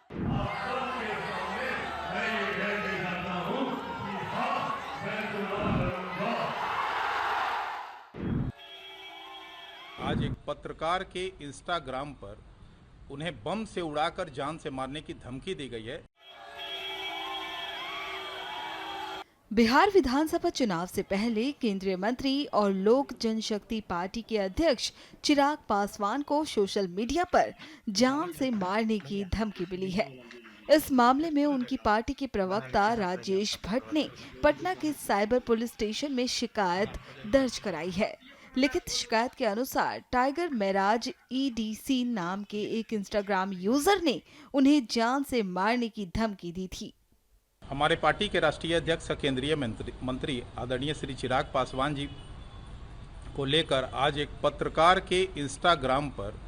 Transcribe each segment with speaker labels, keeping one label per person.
Speaker 1: आप सबके सामने मैं ये कहना चाहता हूं कि हाँ, मैं चुनाव लड़ूंगा।
Speaker 2: आज एक पत्रकार के इंस्टाग्राम पर उन्हें बम से उड़ाकर जान से मारने की धमकी दी गई है।
Speaker 3: बिहार विधानसभा चुनाव से पहले केंद्रीय मंत्री और लोक जनशक्ति पार्टी के अध्यक्ष चिराग पासवान को सोशल मीडिया पर जान से मारने की धमकी मिली है। इस मामले में उनकी पार्टी के प्रवक्ता राजेश भट्ट ने पटना के साइबर पुलिस स्टेशन में शिकायत दर्ज कराई है। लिखित शिकायत के अनुसार टाइगर मेराज EDC नाम के एक इंस्टाग्राम यूजर ने उन्हें जान से मारने की धमकी दी थी।
Speaker 2: हमारे पार्टी के राष्ट्रीय अध्यक्ष केंद्रीय मंत्री आदरणीय श्री चिराग पासवान जी को लेकर आज एक पत्रकार के इंस्टाग्राम पर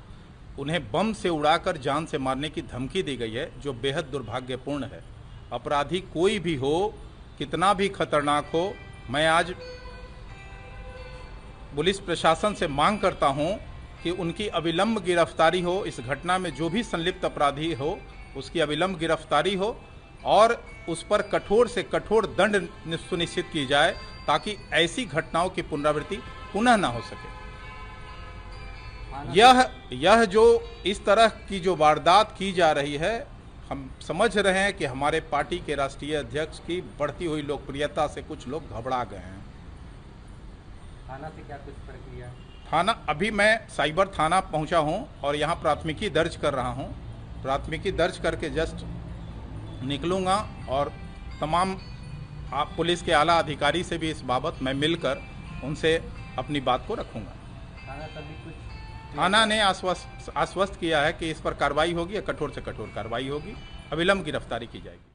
Speaker 2: उन्हें बम से उड़ाकर जान से मारने की धमकी दी गई है, जो बेहद दुर्भाग्यपूर्ण है। अपराधी कोई भी हो, कितना भी खतरनाक हो, मैं आज पुलिस प्रशासन से मांग करता हूं कि उनकी अविलंब गिरफ्तारी हो। इस घटना में जो भी संलिप्त अपराधी हो उसकी अविलंब गिरफ्तारी हो और उस पर कठोर से कठोर दंड सुनिश्चित की जाए, ताकि ऐसी घटनाओं की पुनरावृत्ति पुनः ना हो सके। यह जो इस तरह की जो वारदात की जा रही है, हम समझ रहे हैं कि हमारे पार्टी के राष्ट्रीय अध्यक्ष की बढ़ती हुई लोकप्रियता से कुछ लोग घबरा गए हैं।
Speaker 4: थाना से क्या कुछ प्रक्रिया?
Speaker 2: थाना, अभी मैं साइबर थाना पहुंचा हूं और यहां प्राथमिकी दर्ज कर रहा हूं। प्राथमिकी दर्ज करके जस्ट निकलूंगा और तमाम पुलिस के आला अधिकारी से भी इस बाबत मैं मिलकर उनसे अपनी बात को रखूंगा। थाना ने आश्वस्त किया है कि इस पर कार्रवाई होगी या कठोर से कठोर कार्रवाई होगी, अविलंब गिरफ्तारी की जाएगी।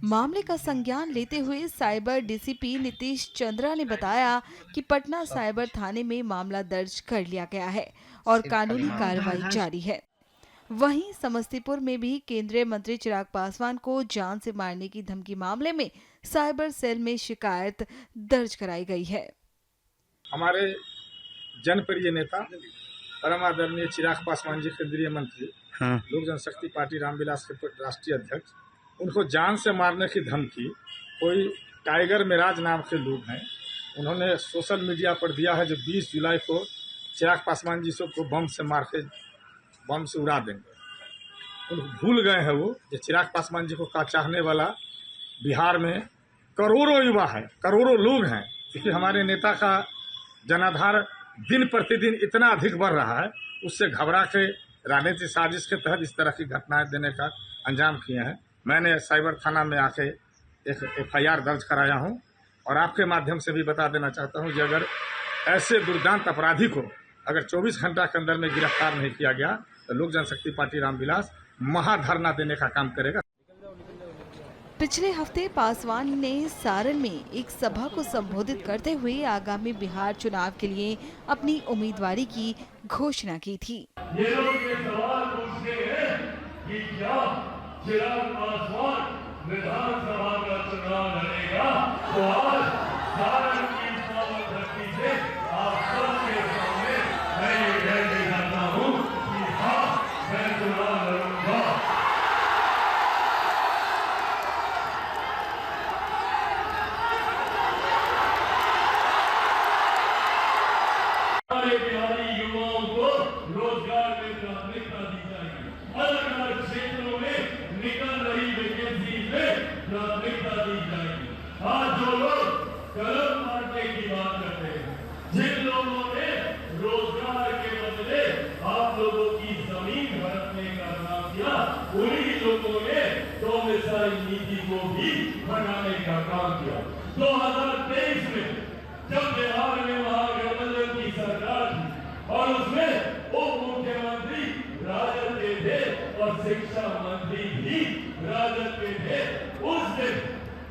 Speaker 3: मामले का संज्ञान लेते हुए साइबर DCP नीतीश चंद्रा ने बताया कि पटना साइबर थाने में मामला दर्ज कर लिया गया है और कानूनी कार्रवाई जारी है। वहीं समस्तीपुर में भी केंद्रीय मंत्री चिराग पासवान को जान से मारने की धमकी मामले में साइबर सेल में शिकायत दर्ज कराई गई है।
Speaker 5: हमारे जनप्रिय नेता परम आदरणीय चिराग पासवान जी, केंद्रीय मंत्री, लोक जनशक्ति पार्टी रामविलास के राष्ट्रीय अध्यक्ष, उनको जान से मारने की धमकी कोई टाइगर मेराज नाम के लोग हैं, उन्होंने सोशल मीडिया पर दिया है, जो 20 जुलाई को चिराग पासवान जी को बम से मार के बम से उड़ा देंगे। उनको भूल गए हैं वो जो चिराग पासवान जी को का चाहने वाला बिहार में करोड़ों युवा है, करोड़ों लोग हैं। क्योंकि हमारे नेता का जनाधार दिन प्रतिदिन इतना अधिक बढ़ रहा है, उससे घबरा के राजनीतिक साजिश के तहत इस तरह की घटनाएं देने का अंजाम किए हैं। मैंने साइबर थाना में आके एक FIR दर्ज कराया हूं और आपके माध्यम से भी बता देना चाहता हूं कि अगर ऐसे दुर्दांत अपराधी को अगर 24 घंटा के अंदर में गिरफ्तार नहीं किया गया तो लोक जनशक्ति पार्टी रामविलास महाधरना देने का काम करेगा।
Speaker 3: पिछले हफ्ते पासवान ने सारण में एक सभा को संबोधित करते हुए आगामी बिहार चुनाव के लिए अपनी उम्मीदवारी की घोषणा की थी।
Speaker 1: ये लोग ये सवाल पूछते हैं कि क्या चिराग पासवान विधानसभा का चुनाव लड़ेगा, तो आज सारण की पावन धरती से आप सबके सामने मैं ये कहना चाहता हूं कि हाँ, मैं चुनाव लड़ूंगा। हमारे बिहारी युवाओं को रोजगार में प्राथमिकता दी जाएगी। अलग अलग क्षेत्रों में निकल रही वैकेंसी में प्राथमिकता दी जाएगी। आज जो लोग कलम मारने की बात करते हैं, जिन लोगों ने रोजगार के बदले आप लोगों की जमीन हड़पने का काम किया, उन्हीं लोगों ने डोमिसाइल नीति को भी बनाने का काम किया। 2023 में जब बिहार में महागठबंधन की सरकार थी और उसमें उप मुख्यमंत्री राजद के थे और शिक्षा मंत्री भी राजद के थे, उस दिन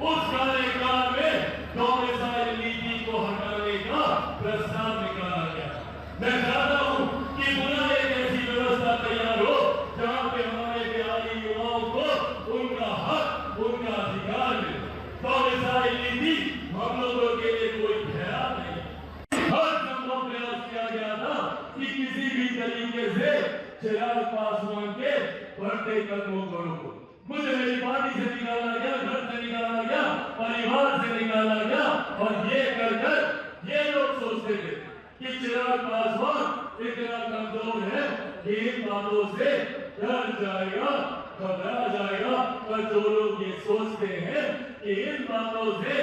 Speaker 1: उस कार्यकाल में डोमिसाइल नीति को हटाने का प्रस्ताव निकाला गया। मैं चाहता हूं कि पुनः एक ऐसी व्यवस्था तैयार हो जहां पे हमारे बिहारी युवाओं को उनका हक, उनका अधिकार मिले। डोमिसाइल नीति हम लोगों के लिए कोई ख्याल नहीं। हर संभव प्रयास किया गया था कि किसी भी तरीके से चिराग पासवान के बढ़ते कदमों को। मुझे मेरी पार्टी से निकाला गया, घर से निकाला गया, परिवार से निकाला गया, और ये कर ये लोग सोचते थे कि चिराग पासवान इतना कमजोर है कि इन बातों से डर जाएगा, घबरा जाएगा। पर जो लोग ये सोचते हैं कि इन बातों से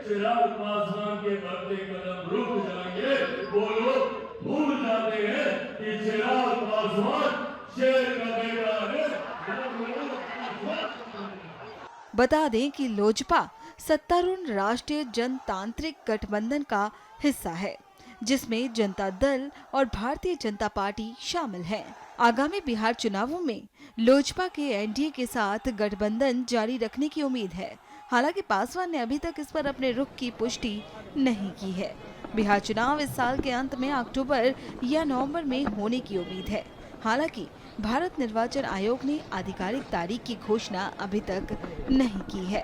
Speaker 1: चिराग पासवान के बढ़ते कदम रुक जाएंगे, वो लोग भूल जाते हैं कि चिराग पासवान शेर का बेटा है।
Speaker 3: बता दें कि लोजपा सत्तारूढ़ राष्ट्रीय जनतांत्रिक गठबंधन का हिस्सा है, जिसमें जनता दल और भारतीय जनता पार्टी शामिल हैं। आगामी बिहार चुनावों में लोजपा के एनडीए के साथ गठबंधन जारी रखने की उम्मीद है। हालांकि पासवान ने अभी तक इस पर अपने रुख की पुष्टि नहीं की है। बिहार चुनाव इस साल के अंत में अक्टूबर या नवंबर में होने की उम्मीद है। हालांकि भारत निर्वाचन आयोग ने आधिकारिक तारीख की घोषणा अभी तक नहीं की है।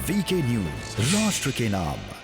Speaker 6: वीके न्यूज, राष्ट्र के नाम।